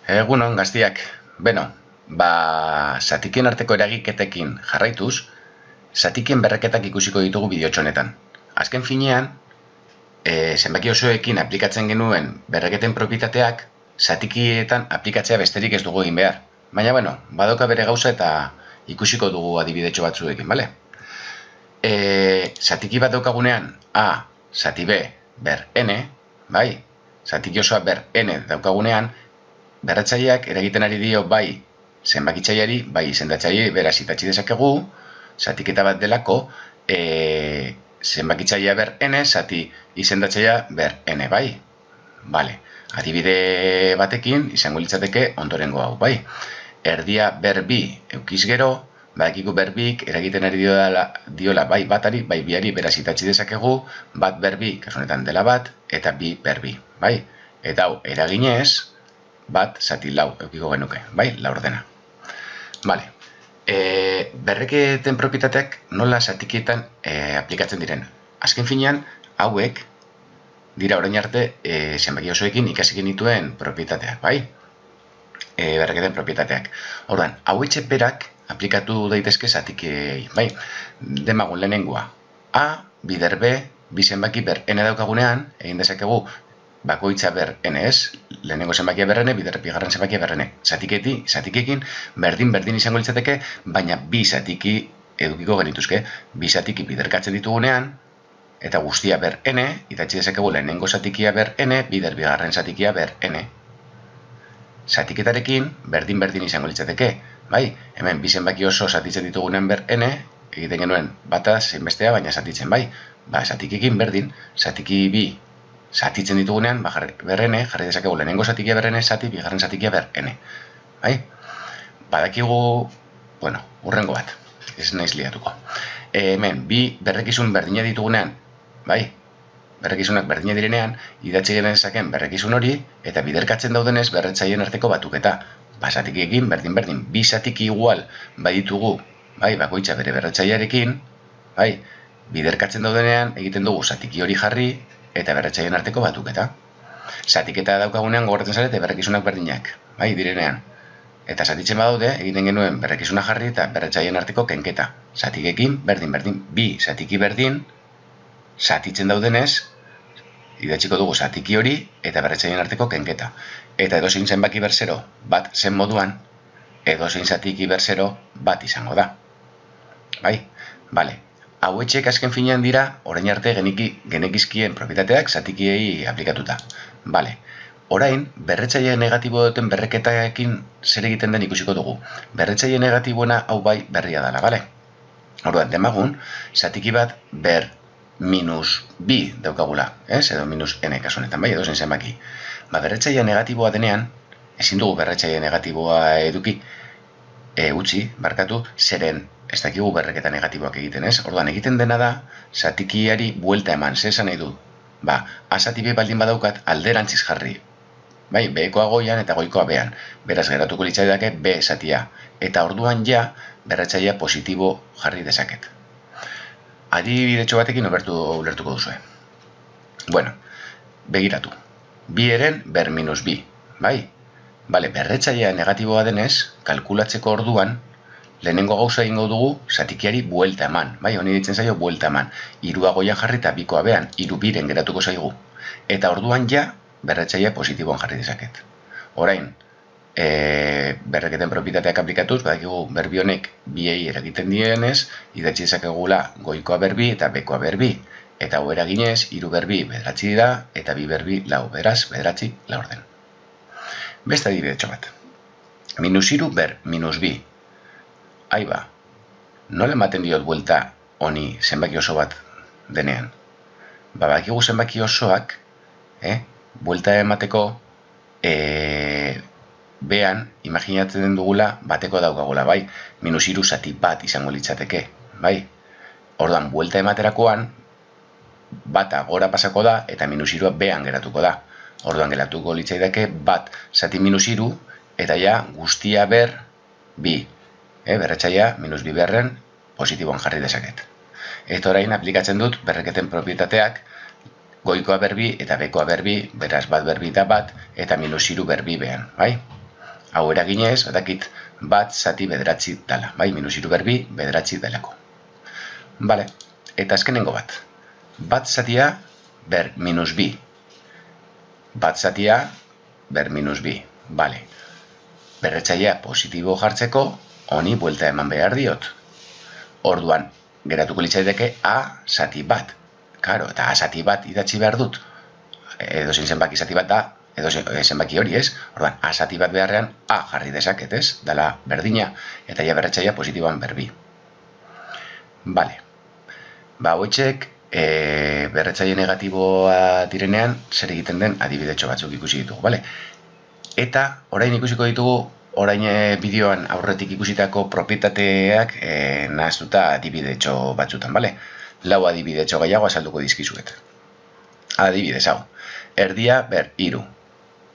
Egunon, gaztiak. Beno, zatikien arteko eragiketekin jarraituz, zatikien berreketak ikusiko ditugu bideotxo honetan. Azken finean, zenbaki osoekin aplikatzen genuen berreketen propietateak, zatikietan aplikatzea besterik ez dugu egin behar. Baina, badoka bere gauza eta ikusiko dugu adibidetxo batzuekin, bale? Zatiki bat daukagunean, A, zati B, ber N, bai? Zatiki osoa ber N daukagunean, berratzaileak eragiten ari dio bai zenbakitzaileari, bai izendatzaileari, beraz itatzi dezakegu, zatiketa bat delako, zenbakitzailea ber N, zati izendatzailea ber N, bai? Bale, adibide batekin izango litzateke ondorengo hau, bai? Erdia ber bi eukiz gero, badakigu ber bik eragiten ari diola bai batari, bai biari, beraz itatzi dezakegu, bat ber bi, kasu honetan dela bat, eta bi ber bi, bai? Eta hau, eraginez, bat zati lau eukiko genuke, bai? Laurdena. Bale, berreketen propietateak nola zatikietan aplikatzen diren. Azken finean, hauek dira orain arte zenbaki osoekin ikasi genituen propietateak, bai? Berreketen propietateak. Orduan, hauetxe berak aplikatu daitezke zatikei, bai? Demagun lehenengoa. A, bider B, bi zenbaki ber N daukagunean, egin dezakegu bakoitza ber N ez, lehenengo zenbakia ber N, bider bigarren zenbakia ber N. Zatikekin berdin izango litzateke, baina bi zatiki edukiko genituzke. Bi zatiki biderkatzen ditugunean, eta guztia ber N, itatzi dezakegu lehenengo zatikia ber N, bider bigarren zatikia ber N. Zatiketarekin berdin izango litzateke, bai? Hemen bi zenbaki oso zatitzen ditugunean ber N, egiten genuen bata zein bestea, baina zatitzen, bai? Zatikekin berdin, zatiki bi zatitzen ditugunean, ber N, jarri dezakegu lehenengo zatikia ber N, zati bigarren zatikia ber N. Bai? Badakigu, urrengo bat, ez naiz liatuko. Hemen, bi berrekizun berdina ditugunean, bai? Berrekizunak berdina direnean, idatzi genezaken berrekizun hori, eta biderkatzen daudenez berretzaileen arteko batuketa. Zatikiekin berdin, bi zatiki igual baditugu, bai, bakoitza bere berretzailearekin, bai, biderkatzen daudenean egiten dugu zatiki hori jarri, eta berretzaileen arteko batuketa. Zatiketa daukagunean gogoratzen zarete berrekizunak berdinak, bai, direnean. Eta zatitzen badaude, egiten genuen berrekizuna jarri eta berretzaileen arteko kenketa. Zatikekin berdin, bi zatiki berdin, zatitzen daudenez, idatziko dugu zatiki hori eta berretzaileen arteko kenketa. Eta edozein zenbaki ber zero bat zen moduan, edozein zatiki ber zero bat izango da. Bai? Bale. Hauetxek azken finean dira, orain arte genekizkien propietateak zatikiei aplikatuta. Bale. Orain, berretzaile negatibo duten berreketaekin zer egiten den ikusiko dugu. Berretzaile negatiboena hau bai berria dela, bale? Orduan, demagun, zatiki bat ber minus bi daukagula, edo minus n kasu honetan, bai, edozein zenbaki. Berretzaile negatiboa denean, ezin dugu berretzaile negatiboa eduki, utzi, barkatu, zeren ez dakigu berreketa negatiboak egiten, ez? Orduan, egiten dena da, zatikiari buelta eman, zer esan nahi du? A zati B baldin badaukat alderantziz jarri. Bai, B-ekoa goian eta goikoa bean. Beraz, geratuko litzaidake B zatia. Eta orduan ja, berretzailea positibo jarri dezaket. Adibidetxo batekin ulertuko duzue. Begiratu. Bi eren ber minus bi, bai? Bale, berretzailea negatiboa denez, kalkulatzeko orduan, lehenengo gauza egingo dugu zatikiari buelta eman. Bai, honi ditzen zaio buelta eman. Hirua goian jarri eta bikoa bean, hiru biren geratuko zaigu. Eta orduan ja, berretzailea positiboan jarri dezaket. Orain, berreketen propietateak aplikatuz, badakigu berbi honek biei eragiten dienez, idatzi dezakegula goikoa berbi eta bekoa berbi. Eta hau eraginez, hiru berbi bederatzi da, eta bi berbi lau, beraz, bederatzi laurden. Beste adibidetxo bat. Minus hiru ber minus bi. Aiba, nola ematen diot buelta honi zenbaki oso bat denean? Badakigu zenbaki osoak, buelta emateko bean, imaginatzen dugula bateko daukagula, bai? Minus hiru zati bat izango litzateke, bai? Orduan, buelta ematerakoan, bata gora pasako da eta minus hirua bean geratuko da. Orduan geratuko litzaidake bat zati minus hiru eta ja guztia ber bi. Berretzailea minus bi berren positiboan jarri dezaket. Eta orain aplikatzen dut berreketen propietateak goikoa berbi eta bekoa berbi, beraz bat berbi eta bat, eta minus hiru berbi behan, bai? Hau eraginez, badakit bat zati bederatzi dala, bai, minus iru berbi bederatzi delako. Bale, eta azkenengo bat. Bat zatia ber minus bi. Bat zatia ber minus bi. Bale. Berretzailea positibo jartzeko, honi buelta eman behar diot. Orduan, geratuko litzaideke a zati bat. Karo, eta a zati bat idatzi behar dut. Edo zenbaki zati bat da, edo zenbaki hori ez. Orduan, a zati bat beharrean a jarri dezaket ez, dala berdina, eta ja berretzailea positiboan berbi. Bale. Hauetxek, berretzaile negatiboa direnean, zer egiten den adibidetxo batzuk ikusi ditugu, bale? Eta, orain ikusiko ditugu, orain bideoan aurretik ikusitako propietateak nahaztuta adibidetxo batzutan, bale? 4 adibidetxo gehiago azalduko dizkizuet. Adibidez, hau. Erdia ber 3.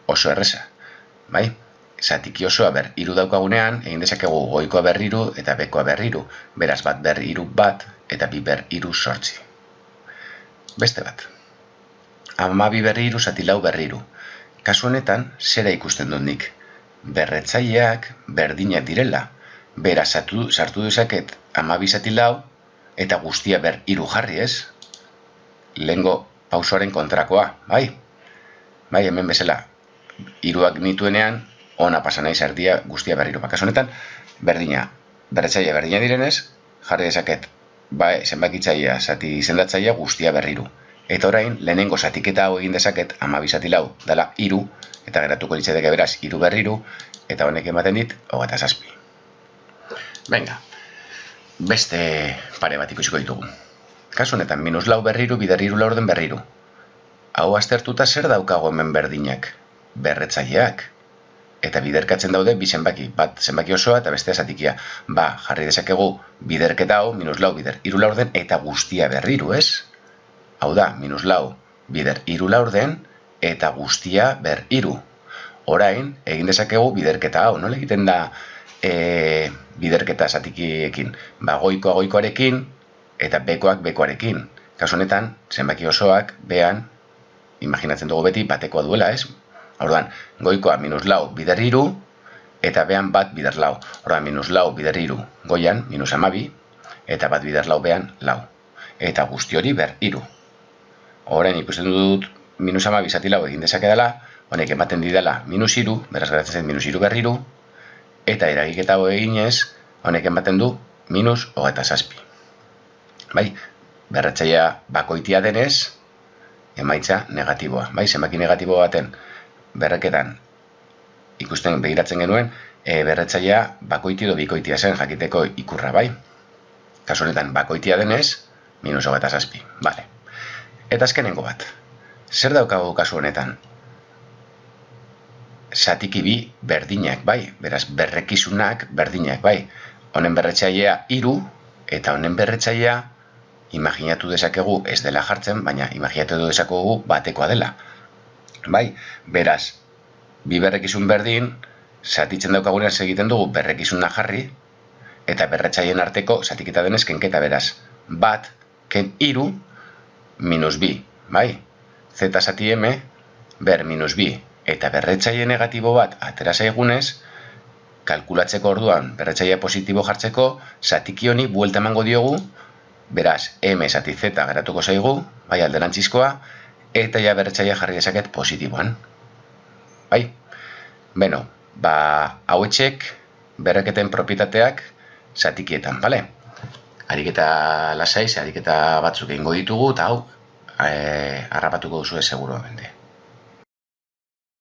Oso erreza, bai? Zatiki osoa ber 3 daukagunean, egin dezakegu goikoa ber 3 eta bekoa ber 3. Beraz bat ber 3 bat eta bi ber 3 8. Beste bat. 12 ber 3 zati 4 ber 3. Kasu honetan, zera ikusten dut nik. Berretzaileak berdinak direla. Beraz sartu dezaket 12 zati 4 eta guztia ber 3 jarri ez. Lehengo pausoaren kontrakoa, bai? Bai, hemen bezala. 3ak nituenean, ona pasa naiz erdia guztia ber 3. Kasu honetan, berretzailea berdina direnez, jarri dezaket zenbakitzailea zati izendatzailea guztia ber 3. Eta orain, lehenengo zatiketa hau egin dezaket 12 zati 4 dela 3, eta geratuko litzaideke beraz 3 ber 3, eta honek ematen dit 27. Venga, beste pare bat ikusiko ditugu. Kasu honetan, minus 4 ber 3, bider 3 laurden ber 3. Hau aztertuta zer daukago hemen berdinak? Berretzaileak. Eta biderkatzen daude bi zenbaki, bat zenbaki osoa eta bestea zatikia. Jarri dezakegu biderketa hau, minus 4 bider 3 laurden eta guztia ber 3, ez? Hau da, minus 4 bider 3 laurden eta guztia ber 3. Orain, egin dezakegu biderketa hau, nola egiten da biderketa zatikiekin? Goikoa goikoarekin eta bekoak bekoarekin. Kasu honetan, zenbaki osoak behan, imaginatzen dugu beti, batekoa duela, ez? Orduan, goikoa minus 4 bider 3 eta behan bat bider 4. Orduan, minus 4 bider 3 goian, minus 12, eta bat bider 4 behan 4. Eta guzti hori ber 3. Orain ikusten dut minus 12 zati 4 egin dezake dela, honek ematen didala minus 3, beraz geratzen zen minus 3 ber 3, eta eragiketa hau eginez, honek ematen du minus 27. Bai, berretzailea bakoitia denez, emaitza negatiboa. Bai, zenbaki negatibo baten berreketan ikusten begiratzen genuen, berretzailea bakoiti edo bikoitia zen jakiteko ikurra, bai? Kasu honetan, bakoitia denez, minus 27. Bale. Eta azkenengo bat. Zer daukagu kasu honetan? Zatiki bi berdinak, bai? Beraz, berrekizunak berdinak, bai? Honen berretzailea 3 eta honen berretzailea imaginatu dezakegu ez dela jartzen, baina imaginatu dezakegu batekoa dela. Bai, beraz, bi berrekizun berdin, zatitzen daukagunean egiten dugu berrekizuna jarri, eta berretzaileen arteko zatiketa denez kenketa beraz. Bat, ken 3, minus bi, bai? Z zati M, ber minus bi, eta berretzaile negatibo bat atera zaigunez, kalkulatzeko orduan berretzaile positibo jartzeko, zatiki honi buelta emango diogu, beraz, M zati Z geratuko zaigu, bai, alderantzizkoa, eta ja berretzailea jarri dezaket positiboan. Bai? Beno, hauetxek berreketen propietateak zatikietan, bale? Ariketa lasaiz, ariketa batzuk egingo ditugu, eta hau, harrapatuko duzu seguramente.